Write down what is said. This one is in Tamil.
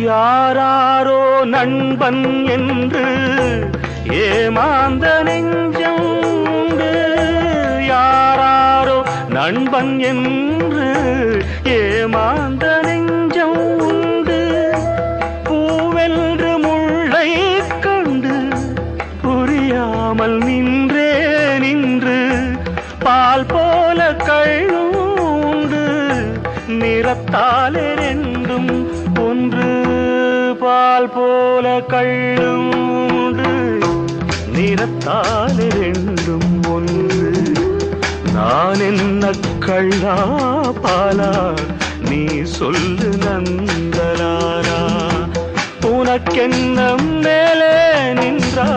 யாராரோ நண்பன் என்று ஏமாந்த நெஞ்சம் உண்டு. யாராரோ நண்பன் என்று ஏமாந்த நெஞ்சம் உண்டு. பூவென்று முள்ளை கண்டு புரியாமல் நின்றே நின்று பால் போல கள்ளுண்டு. நிறத்தாலே ரெண்டும் ஒன்று, பால் போல கள்ளுண்டு. நிறத்தாலே ரெண்டும் ஒன்று. நான் என்ன கள்ளா பாலா, நீ சொல்லு நந்தலாரா. உனக்கென்ன மேலே நின்றா